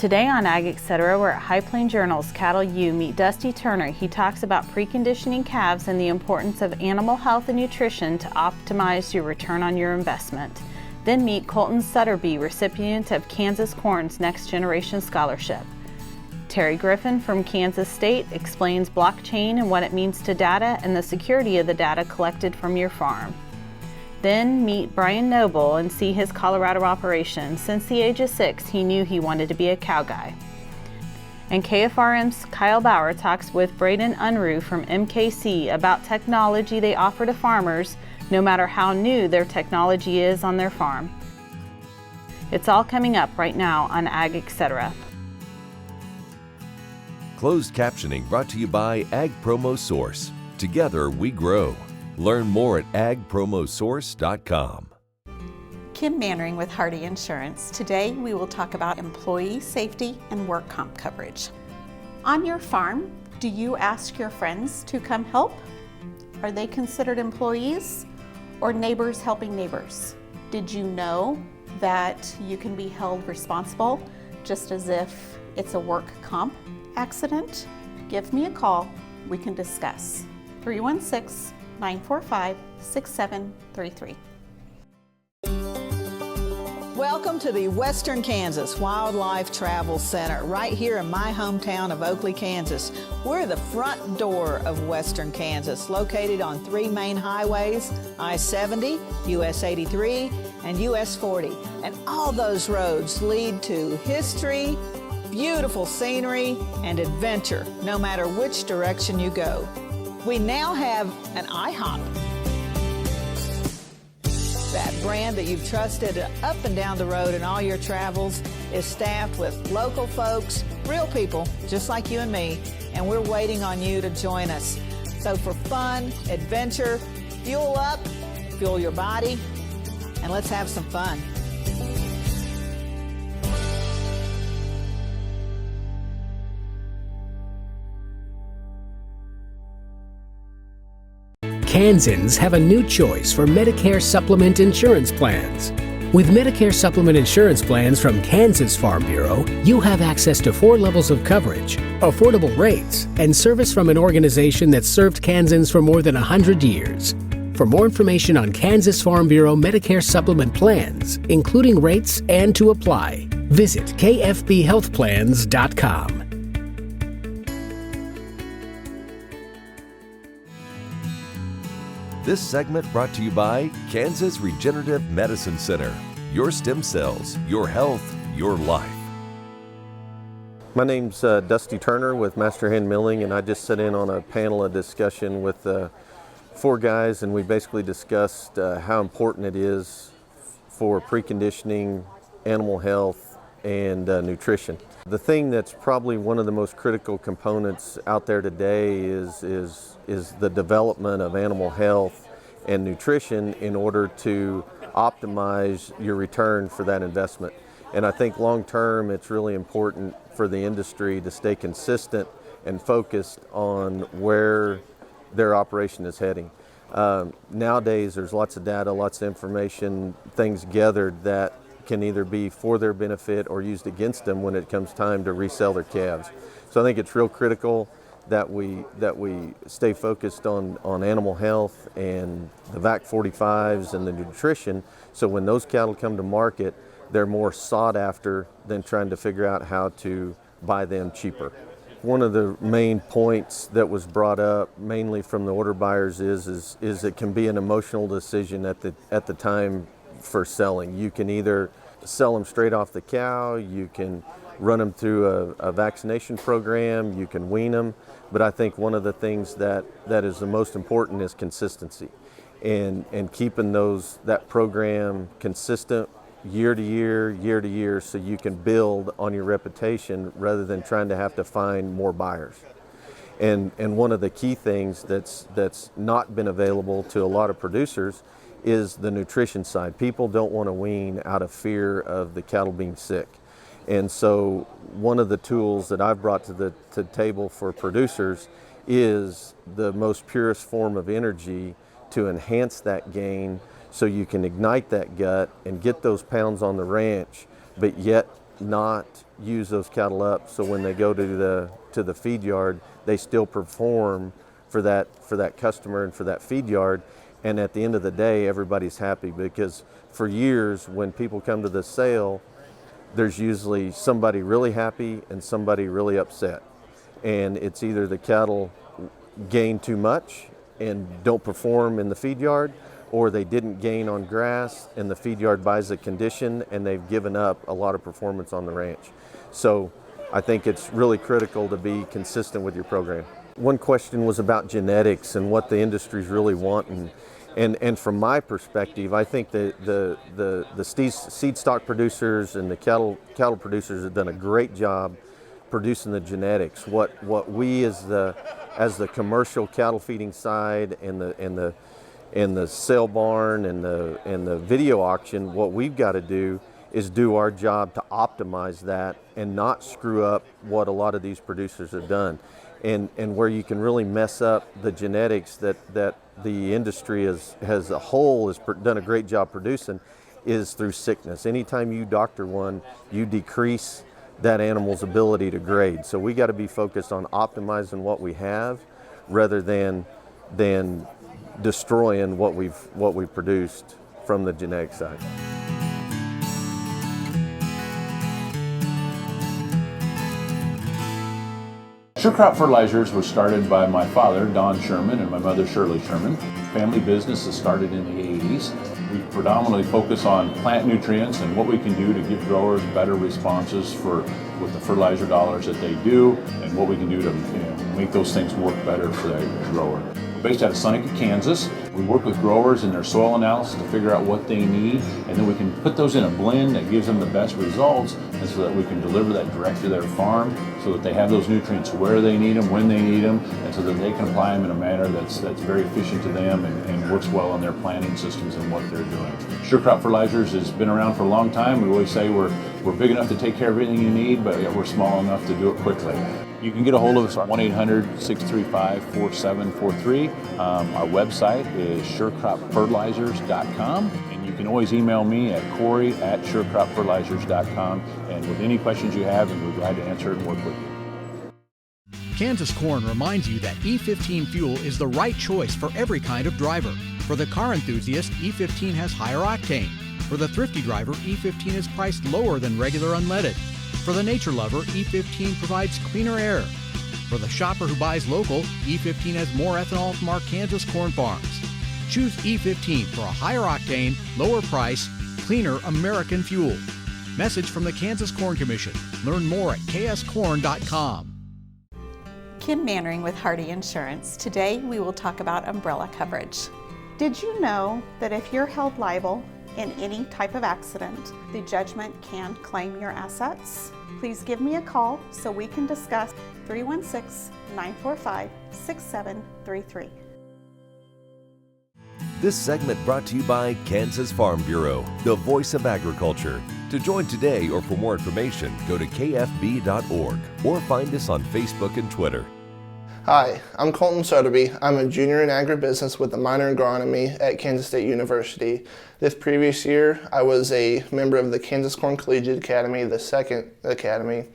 Today on AG Etcetera, we're at High Plain Journal's Cattle U. Meet Dusty Turner. He talks about preconditioning calves and the importance of animal health and nutrition to optimize your return on your investment. Then meet Colton Sutterby, recipient of Kansas Corn's Next Generation Scholarship. Terry Griffon from Kansas State explains blockchain and what it means to data and the security of the data collected from your farm. Then meet Bryan and see his Colorado operation. Since the age of 6, he knew he wanted to be a cow guy. And KFRM's Kyle Bauer talks with Braidyn Unruh from MKC about technology they offer to farmers, no matter how new their technology is on their farm. It's all coming up right now on AG Etcetera. Closed captioning brought to you by Ag Promo Source. Together we grow. Learn more at agpromosource.com. Kim Mannering with Hardy Insurance. Today we will talk about employee safety and work comp coverage. On your farm, do you ask your friends to come help? Are they considered employees or neighbors helping neighbors? Did you know that you can be held responsible just as if it's a work comp accident? Give me a call. We can discuss. 316-945-6733. Welcome to the Western Kansas Wildlife Travel Center, right here in my hometown of Oakley, Kansas. We're the front door of Western Kansas, located on 3 main highways, I-70, US 83, and US 40. And all those roads lead to history, beautiful scenery, and adventure, no matter which direction you go. We now have an IHOP. That brand that you've trusted up and down the road in all your travels is staffed with local folks, real people, just like you and me, and we're waiting on you to join us. So for fun, adventure, fuel up, fuel your body, and let's have some fun. Kansans have a new choice for Medicare supplement insurance plans. With Medicare supplement insurance plans from Kansas Farm Bureau, you have access to 4 levels of coverage, affordable rates, and service from an organization that's served Kansans for more than 100 years. For more information on Kansas Farm Bureau Medicare supplement plans, including rates and to apply, visit kfbhealthplans.com. This segment brought to you by Kansas Regenerative Medicine Center. Your stem cells, your health, your life. My name's Dusty Turner with Master Hand Milling, and I just sat in on a panel of discussion with 4 guys, and we basically discussed how important it is for preconditioning, animal health, and nutrition. The thing that's probably one of the most critical components out there today is the development of animal health and nutrition in order to optimize your return for that investment. And I think long term it's really important for the industry to stay consistent and focused on where their operation is heading. Nowadays there's lots of data, lots of information, things gathered that can either be for their benefit or used against them when it comes time to resell their calves. So I think it's real critical that we stay focused on animal health and the VAC 45s and the nutrition, so when those cattle come to market, they're more sought after than trying to figure out how to buy them cheaper. One of the main points that was brought up mainly from the order buyers is it can be an emotional decision at the time for selling. You can either sell them straight off the cow, you can run them through a vaccination program, you can wean them, but I think one of the things that is the most important is consistency and keeping that program consistent year to year, so you can build on your reputation rather than trying to have to find more buyers. And one of the key things that's not been available to a lot of producers is the nutrition side. People don't want to wean out of fear of the cattle being sick. And so one of the tools that I've brought to the table for producers is the most purest form of energy to enhance that gain so you can ignite that gut and get those pounds on the ranch, but yet not use those cattle up, so when they go to the feed yard, they still perform for that customer and for that feed yard. And at the end of the day, everybody's happy, because for years when people come to the sale, there's usually somebody really happy and somebody really upset. And it's either the cattle gain too much and don't perform in the feed yard, or they didn't gain on grass and the feed yard buys a condition and they've given up a lot of performance on the ranch. So I think it's really critical to be consistent with your program. One question was about genetics and what the industry's really wanting. And from my perspective, I think the seed stock producers and the cattle producers have done a great job producing the genetics. What we as the commercial cattle feeding side and the sale barn and the video auction, what we've got to do is do our job to optimize that and not screw up what a lot of these producers have done. And where you can really mess up the genetics that the industry as a whole has done a great job producing is through sickness. Anytime you doctor one, you decrease that animal's ability to grade. So we got to be focused on optimizing what we have rather than destroying what we've produced from the genetic side. Sure Crop Fertilizers was started by my father, Don Sherman, and my mother, Shirley Sherman. Family business that started in the 80s. We predominantly focus on plant nutrients and what we can do to give growers better responses with the fertilizer dollars that they do, and what we can do to make those things work better for the grower. We're based out of Seneca, Kansas. We work with growers in their soil analysis to figure out what they need, and then we can put those in a blend that gives them the best results, and so that we can deliver that direct to their farm so that they have those nutrients where they need them, when they need them, and so that they can apply them in a manner that's very efficient to them and works well on their planting systems and what they're doing. Sure Crop Fertilizers has been around for a long time. We always say we're big enough to take care of everything you need, but we're small enough to do it quickly. You can get a hold of us at 1-800-635-4743. Our website is surecropfertilizers.com, and you can always email me at Corey@surecropfertilizers.com, and with any questions you have, and we're glad to answer it and work with you. Kansas Corn reminds you that E15 fuel is the right choice for every kind of driver. For the car enthusiast, E15 has higher octane. For the thrifty driver, E15 is priced lower than regular unleaded. For the nature lover, E15 provides cleaner air. For the shopper who buys local, E15 has more ethanol from our Kansas corn farms. Choose E15 for a higher octane, lower price, cleaner American fuel. Message from the Kansas Corn Commission. Learn more at kscorn.com. Kim Mannering with Hardy Insurance. Today we will talk about umbrella coverage. Did you know that if you're held liable in any type of accident, the judgment can claim your assets? Please give me a call so we can discuss. 316-945-6733. This segment brought to you by Kansas Farm Bureau, the voice of agriculture. To join today or for more information, go to kfb.org or find us on Facebook and Twitter. Hi, I'm Colton Sutterby. I'm a junior in agribusiness with a minor in agronomy at Kansas State University. This previous year, I was a member of the Kansas Corn Collegiate Academy, the second academy,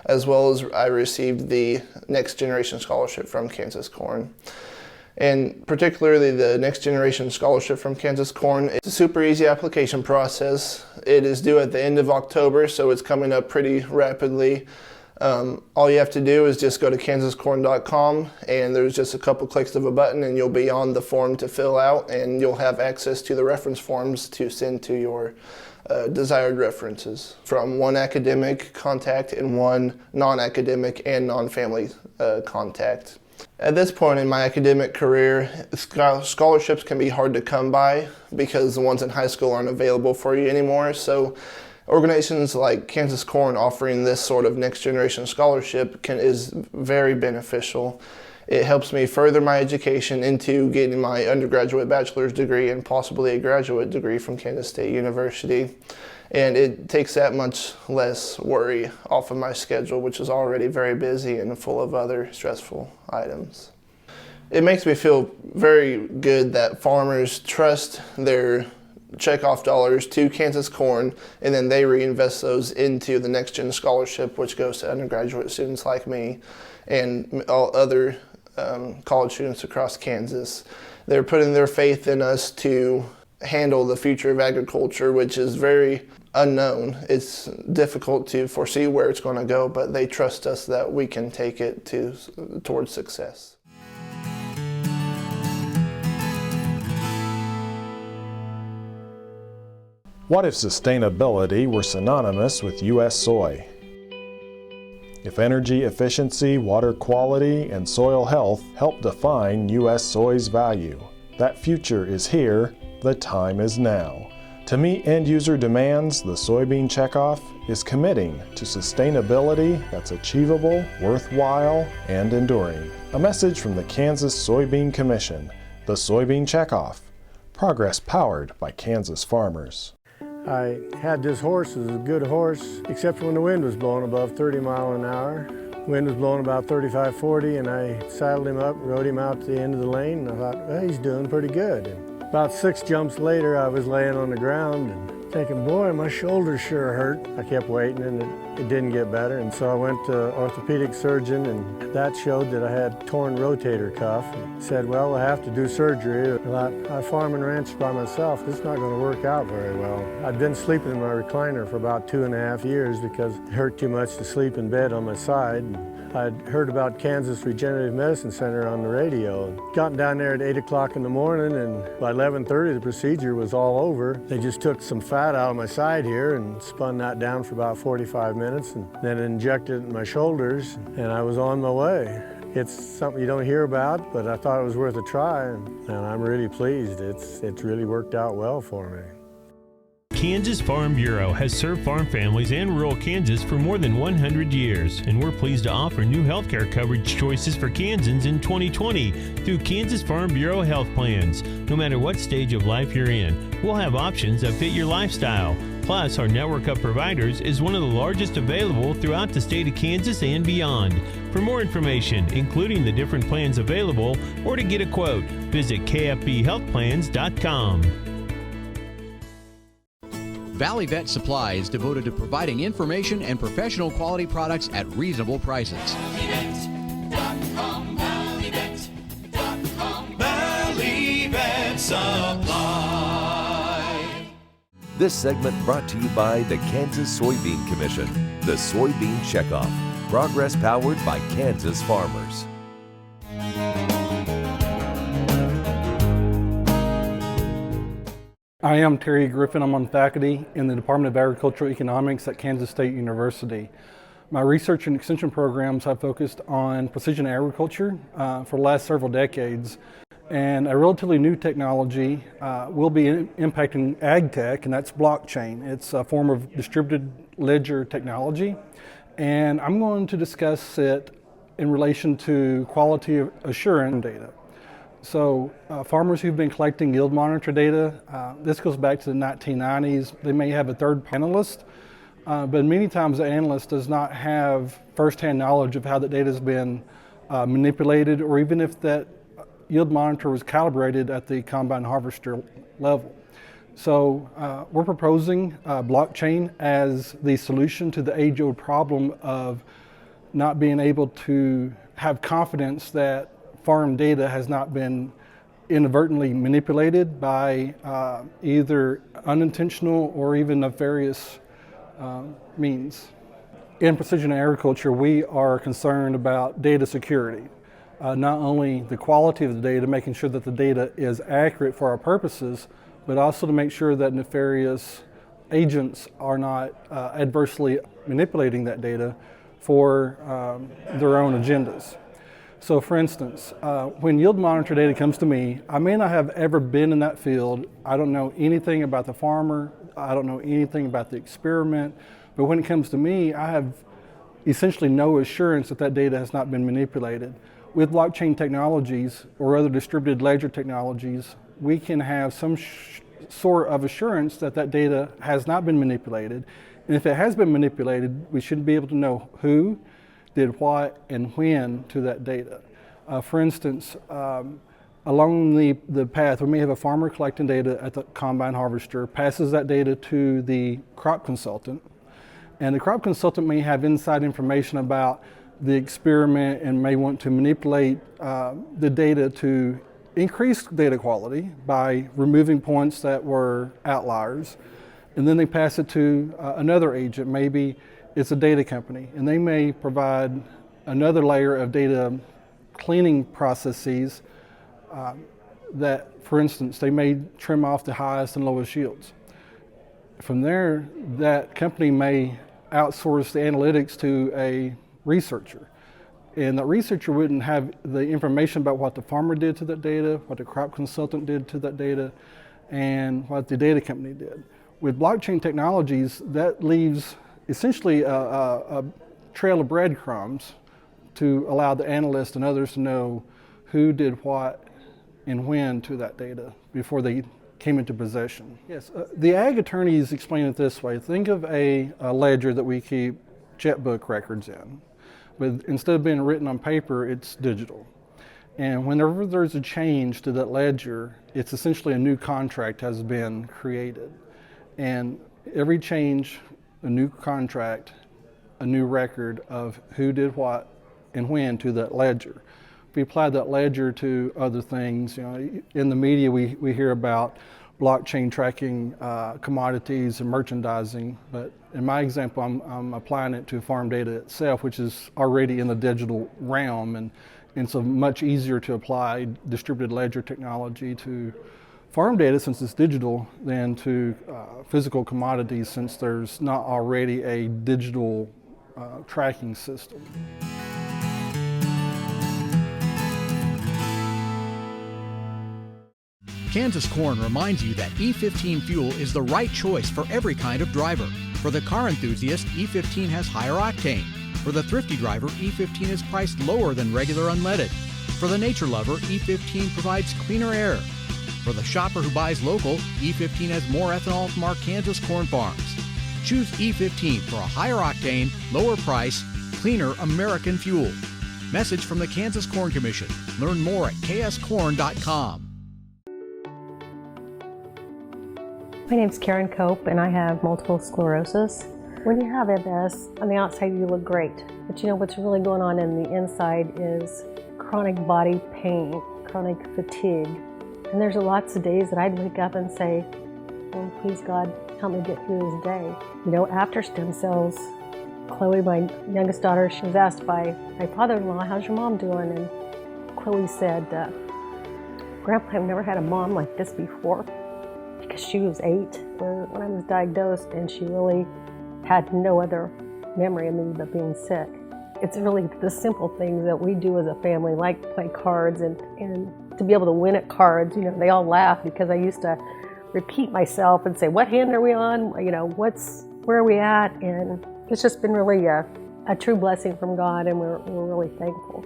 as well as I received the Next Generation Scholarship from Kansas Corn. And particularly the Next Generation Scholarship from Kansas Corn, it's a super easy application process. It is due at the end of October, so it's coming up pretty rapidly. All you have to do is just go to kansascorn.com, and there's just a couple clicks of a button and you'll be on the form to fill out, and you'll have access to the reference forms to send to your desired references from one academic contact and one non-academic and non-family contact. At this point in my academic career, scholarships can be hard to come by because the ones in high school aren't available for you anymore. So organizations like Kansas Corn offering this sort of next generation scholarship is very beneficial. It helps me further my education into getting my undergraduate bachelor's degree and possibly a graduate degree from Kansas State University. And it takes that much less worry off of my schedule, which is already very busy and full of other stressful items. It makes me feel very good that farmers trust their checkoff dollars to Kansas Corn, and then they reinvest those into the Next Gen Scholarship, which goes to undergraduate students like me and all other college students across Kansas. They're putting their faith in us to handle the future of agriculture, which is very unknown. It's difficult to foresee where it's going to go, but they trust us that we can take it towards success. What if sustainability were synonymous with U.S. soy? If energy efficiency, water quality, and soil health help define U.S. soy's value, that future is here, the time is now. To meet end-user demands, the soybean checkoff is committing to sustainability that's achievable, worthwhile, and enduring. A message from the Kansas Soybean Commission, the Soybean Checkoff, progress powered by Kansas farmers. I had this horse, it was a good horse, except when the wind was blowing above 30 miles an hour. The wind was blowing about 35, 40, and I saddled him up, rode him out to the end of the lane, and I thought, well, he's doing pretty good. And about 6 jumps later, I was laying on the ground and thinking, boy, my shoulders sure hurt. I kept waiting, and it didn't get better, and so I went to orthopedic surgeon, and that showed that I had torn rotator cuff. He said, well, I have to do surgery. I farm and ranch by myself. This is not going to work out very well. I'd been sleeping in my recliner for about 2.5 years because it hurt too much to sleep in bed on my side. I'd heard about Kansas Regenerative Medicine Center on the radio. Gotten down there at 8 o'clock in the morning, and by 11:30 the procedure was all over. They just took some fat out of my side here and spun that down for about 45 minutes and then injected it in my shoulders, and I was on my way. It's something you don't hear about, but I thought it was worth a try, and I'm really pleased. It's really worked out well for me. Kansas Farm Bureau has served farm families and rural Kansas for more than 100 years, and we're pleased to offer new healthcare coverage choices for Kansans in 2020 through Kansas Farm Bureau Health Plans. No matter what stage of life you're in, we'll have options that fit your lifestyle. Plus, our network of providers is one of the largest available throughout the state of Kansas and beyond. For more information, including the different plans available, or to get a quote, visit kfbhealthplans.com. Valley Vet Supply is devoted to providing information and professional quality products at reasonable prices. ValleyVet.com, ValleyVet.com, Valley Vet Supply. This segment brought to you by the Kansas Soybean Commission, the Soybean Checkoff, progress powered by Kansas farmers. I am Terry Griffon. I'm on faculty in the Department of Agricultural Economics at Kansas State University. My research and extension programs have focused on precision agriculture for the last several decades, and a relatively new technology will be impacting ag tech, and that's blockchain. It's a form of distributed ledger technology, and I'm going to discuss it in relation to quality assurance data. So farmers who've been collecting yield monitor data, this goes back to the 1990s. They may have a third analyst, but many times the analyst does not have firsthand knowledge of how the data has been manipulated, or even if that yield monitor was calibrated at the combine harvester level. So we're proposing blockchain as the solution to the age-old problem of not being able to have confidence that farm data has not been inadvertently manipulated by either unintentional or even nefarious means. In precision agriculture, we are concerned about data security. Not only the quality of the data, making sure that the data is accurate for our purposes, but also to make sure that nefarious agents are not adversely manipulating that data for their own agendas. So for instance, when yield monitor data comes to me, I may not have ever been in that field. I don't know anything about the farmer. I don't know anything about the experiment. But when it comes to me, I have essentially no assurance that that data has not been manipulated. With blockchain technologies or other distributed ledger technologies, we can have some sort of assurance that that data has not been manipulated. And if it has been manipulated, we should be able to know who did what and when to that data. For instance, along the path, we may have a farmer collecting data at the combine harvester, passes that data to the crop consultant, and the crop consultant may have inside information about the experiment and may want to manipulate the data to increase data quality by removing points that were outliers. And then they pass it to another agent. Maybe it's a data company, and they may provide another layer of data cleaning processes that, for instance, they may trim off the highest and lowest yields. From there, that company may outsource the analytics to a researcher. And the researcher wouldn't have the information about what the farmer did to that data, what the crop consultant did to that data, and what the data company did. With blockchain technologies, that leaves essentially a trail of breadcrumbs to allow the analyst and others to know who did what and when to that data before they came into possession. Yes, the ag attorneys explain it this way. Think of a ledger that we keep checkbook records in, but instead of being written on paper, it's digital. And whenever there's a change to that ledger, it's essentially a new contract has been created. And every change, a new contract, a new record of who did what and when to that ledger. If we apply that ledger to other things, in the media we hear about blockchain tracking commodities and merchandising, but in my example, I'm applying it to farm data itself, which is already in the digital realm, and so much easier to apply distributed ledger technology to farm data since it's digital than to physical commodities since there's not already a digital tracking system. Kansas Corn reminds you that E15 fuel is the right choice for every kind of driver. For the car enthusiast, E15 has higher octane. For the thrifty driver, E15 is priced lower than regular unleaded. For the nature lover, E15 provides cleaner air. For the shopper who buys local, E15 has more ethanol from our Kansas corn farms. Choose E15 for a higher octane, lower price, cleaner American fuel. Message from the Kansas Corn Commission. Learn more at kscorn.com. My name's Karen Cope, and I have multiple sclerosis. When you have MS, on the outside you look great, but what's really going on in the inside is chronic body pain, chronic fatigue. And there's lots of days that I'd wake up and say, oh, please God, help me get through this day. After stem cells, Chloe, my youngest daughter, she was asked by my father-in-law, how's your mom doing? And Chloe said, Grandpa, I've never had a mom like this before, because she was 8 when I was diagnosed, and she really had no other memory of me but being sick. It's really the simple things that we do as a family, like play cards, and to be able to win at cards. They all laugh because I used to repeat myself and say, what hand are we on? Where are we at? And it's just been really a true blessing from God, and we're really thankful.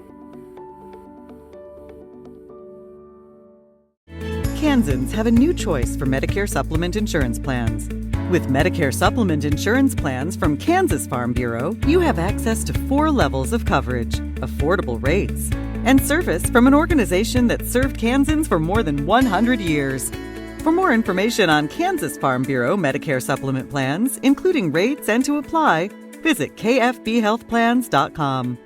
Kansans have a new choice for Medicare supplement insurance plans. With Medicare supplement insurance plans from Kansas Farm Bureau, you have access to 4 levels of coverage, affordable rates, and service from an organization that served Kansans for more than 100 years. For more information on Kansas Farm Bureau Medicare supplement plans, including rates and to apply, visit kfbhealthplans.com.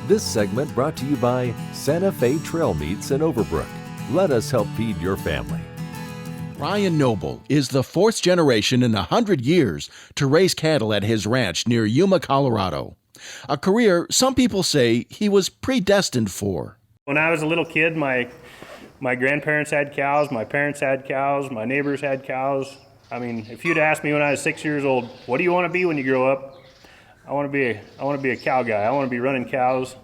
This segment brought to you by Santa Fe Trail Meats in Overbrook. Let us help feed your family. Bryan Noble is the 4th generation in 100 years to raise cattle at his ranch near Yuma, Colorado. A career some people say he was predestined for. When I was a little kid, my grandparents had cows, my parents had cows, my neighbors had cows. If you'd asked me when I was 6 years old, what do you want to be when you grow up? I want to be a cow guy. I want to be running cows.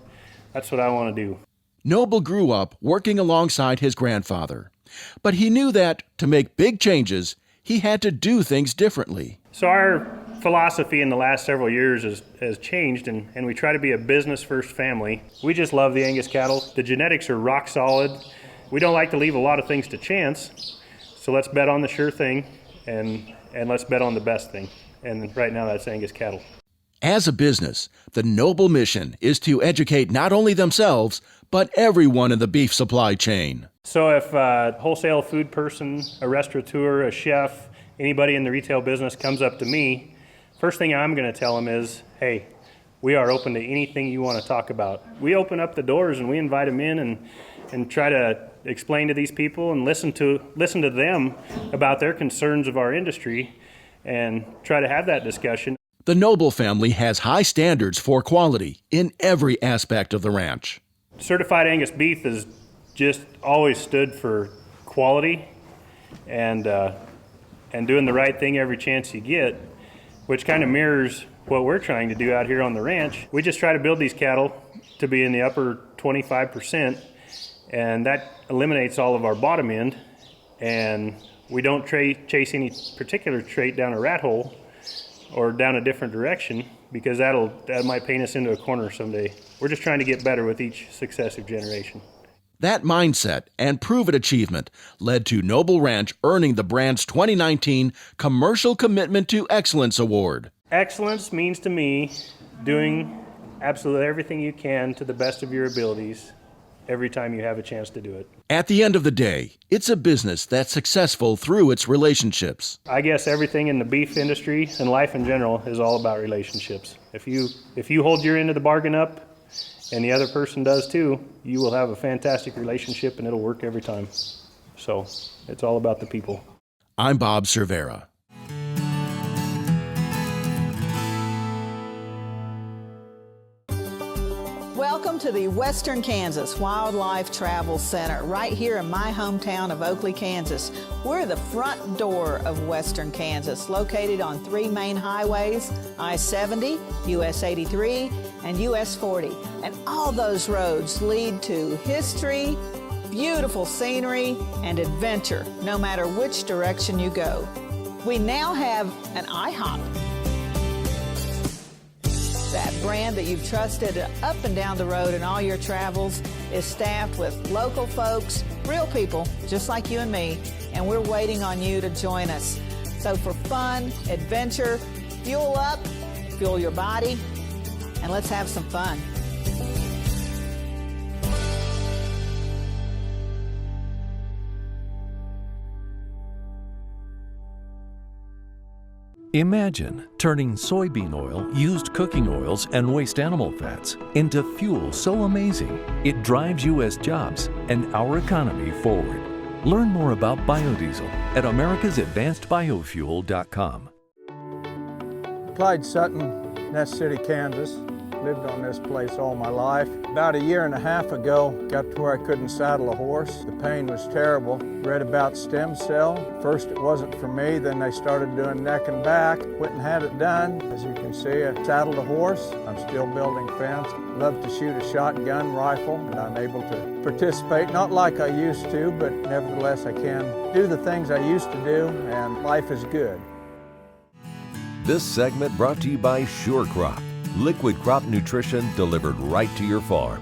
That's what I want to do. Noble grew up working alongside his grandfather, but he knew that to make big changes, he had to do things differently. So our philosophy in the last several years has changed, and we try to be a business-first family. We just love the Angus cattle. The genetics are rock solid. We don't like to leave a lot of things to chance, so let's bet on the sure thing, and let's bet on the best thing. And right now that's Angus cattle. As a business, the noble mission is to educate not only themselves, but everyone in the beef supply chain. So if a wholesale food person, a restaurateur, a chef, anybody in the retail business comes up to me, first thing I'm going to tell them is, hey, we are open to anything you want to talk about. We open up the doors and we invite them in and try to explain to these people and listen to them about their concerns of our industry and try to have that discussion. The Noble family has high standards for quality in every aspect of the ranch. Certified Angus beef has just always stood for quality and doing the right thing every chance you get, which kind of mirrors what we're trying to do out here on the ranch. We just try to build these cattle to be in the upper 25%, and that eliminates all of our bottom end, and we don't chase any particular trait down a rat hole or down a different direction, because that might paint us into a corner someday. We're just trying to get better with each successive generation. That mindset and proven achievement led to Noble Ranch earning the brand's 2019 Commercial Commitment to Excellence Award. Excellence means to me doing absolutely everything you can to the best of your abilities every time you have a chance to do it. At the end of the day, it's a business that's successful through its relationships. I guess everything in the beef industry and life in general is all about relationships. If you hold your end of the bargain up and the other person does too, you will have a fantastic relationship and it'll work every time. So it's all about the people. I'm Bob Cervera. Welcome to the Western Kansas Wildlife Travel Center, right here in my hometown of Oakley, Kansas. We're the front door of Western Kansas, located on 3 main highways, I-70, US 83, and US 40. And all those roads lead to history, beautiful scenery, and adventure, no matter which direction you go. We now have an IHOP. That brand that you've trusted up and down the road in all your travels is staffed with local folks, real people, just like you and me, and we're waiting on you to join us. So for fun, adventure, fuel up, fuel your body, and let's have some fun. Imagine turning soybean oil, used cooking oils, and waste animal fats into fuel so amazing it drives U.S. jobs and our economy forward. Learn more about biodiesel at americasadvancedbiofuel.com. Clyde Sutton, Ness City, Kansas. Lived on this place all my life. About a year and a half ago, got to where I couldn't saddle a horse. The pain was terrible. Read about stem cell. First it wasn't for me, then they started doing neck and back. Went and had it done. As you can see, I saddled a horse. I'm still building fence. Love to shoot a shotgun rifle, and I'm able to participate, not like I used to, but nevertheless I can do the things I used to do, and life is good. This segment brought to you by Sure Crop. Liquid crop nutrition delivered right to your farm.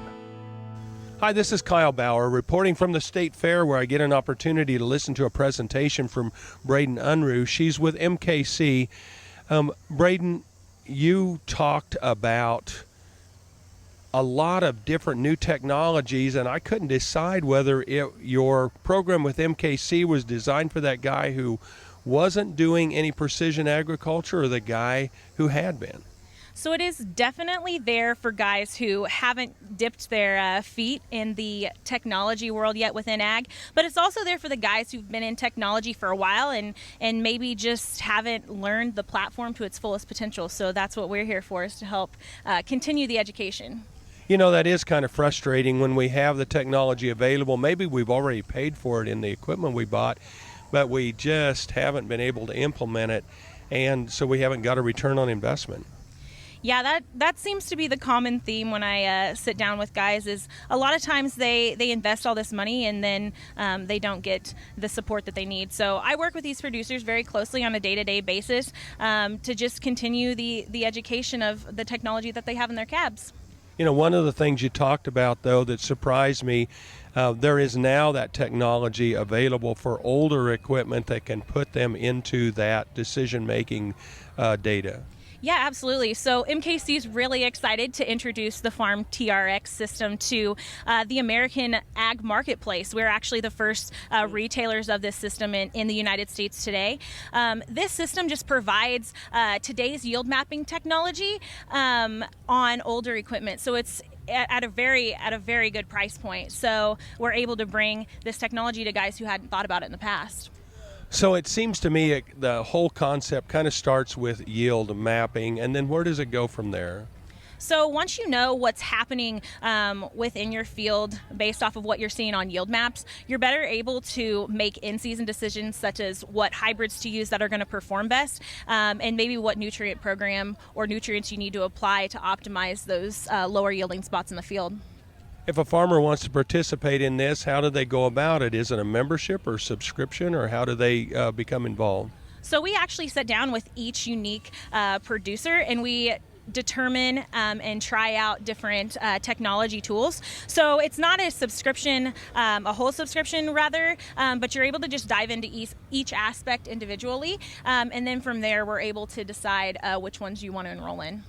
Hi, this is Kyle Bauer reporting from the State Fair, where I get an opportunity to listen to a presentation from Braidyn Unruh. She's with MKC. Braidyn, you talked about a lot of different new technologies, and I couldn't decide whether your program with MKC was designed for that guy who wasn't doing any precision agriculture or the guy who had been. So it is definitely there for guys who haven't dipped their feet in the technology world yet within ag, but it's also there for the guys who've been in technology for a while and maybe just haven't learned the platform to its fullest potential. So that's what we're here for, is to help continue the education. You know, that is kind of frustrating when we have the technology available. Maybe we've already paid for it in the equipment we bought, but we just haven't been able to implement it, and so we haven't got a return on investment. Yeah, that seems to be the common theme when I sit down with guys, is a lot of times they invest all this money and then they don't get the support that they need. So I work with these producers very closely on a day-to-day basis to just continue the education of the technology that they have in their cabs. You know, one of the things you talked about, though, that surprised me, there is now that technology available for older equipment that can put them into that decision-making data. Yeah, absolutely. So MKC is really excited to introduce the Farm TRX system to the American ag marketplace. We're actually the first retailers of this system in the United States today. This system just provides today's yield mapping technology on older equipment. So it's at a very good price point. So we're able to bring this technology to guys who hadn't thought about it in the past. So it seems to me the whole concept kind of starts with yield mapping, and then where does it go from there? So once you know what's happening within your field based off of what you're seeing on yield maps, you're better able to make in-season decisions such as what hybrids to use that are going to perform best, and maybe what nutrient program or nutrients you need to apply to optimize those lower yielding spots in the field. If a farmer wants to participate in this, how do they go about it? Is it a membership or subscription, or how do they become involved? So we actually sit down with each unique producer, and we determine and try out different technology tools. So it's not a subscription, a whole subscription rather, but you're able to just dive into each aspect individually, and then from there we're able to decide which ones you want to enroll in.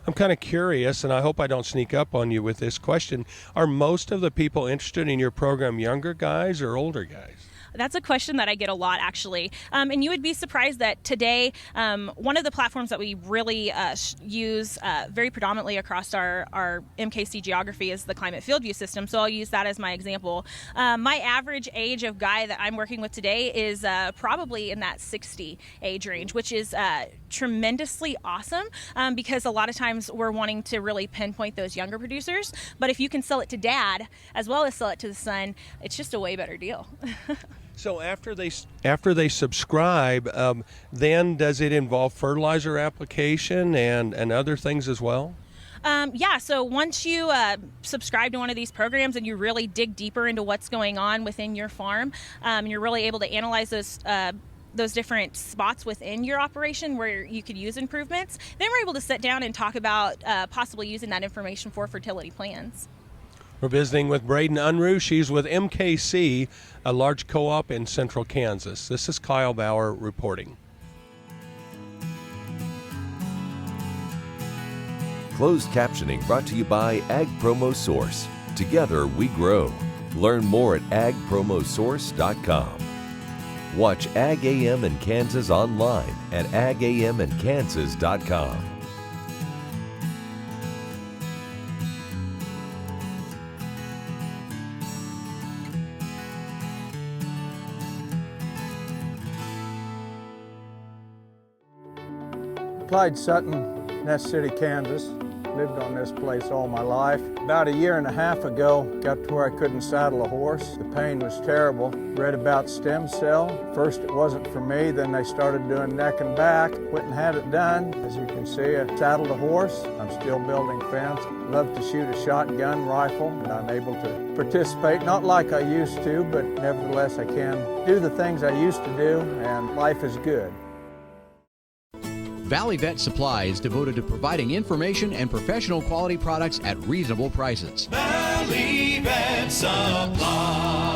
I'm kind of curious, and I hope I don't sneak up on you with this question. Are most of the people interested in your program younger guys or older guys? That's a question that I get a lot, actually. And you would be surprised that today, one of the platforms that we really use very predominantly across our MKC geography is the Climate Field View system. So I'll use that as my example. My average age of guy that I'm working with today is probably in that 60 age range, which is tremendously awesome because a lot of times we're wanting to really pinpoint those younger producers. But if you can sell it to dad as well as sell it to the son, it's just a way better deal. So after they subscribe, then does it involve fertilizer application and other things as well? Yeah, so once you subscribe to one of these programs and you really dig deeper into what's going on within your farm, you're really able to analyze those different spots within your operation where you could use improvements. Then we're able to sit down and talk about possibly using that information for fertility plans. We're visiting with Braidyn Unruh. She's with MKC, a large co-op in central Kansas. This is Kyle Bauer reporting. Closed captioning brought to you by Ag Promo Source. Together we grow. Learn more at agpromosource.com. Watch Ag AM in Kansas online at agaminkansas.com. Clyde Sutton, Nest City, Kansas. Lived on this place all my life. About a year and a half ago, got to where I couldn't saddle a horse. The pain was terrible. Read about stem cell. First it wasn't for me, then they started doing neck and back. Went and had it done. As you can see, I saddled a horse. I'm still building fence. Love to shoot a shotgun rifle, and I'm able to participate, not like I used to, but nevertheless I can do the things I used to do, and life is good. Valley Vet Supply is devoted to providing information and professional quality products at reasonable prices. Valley Vet Supply.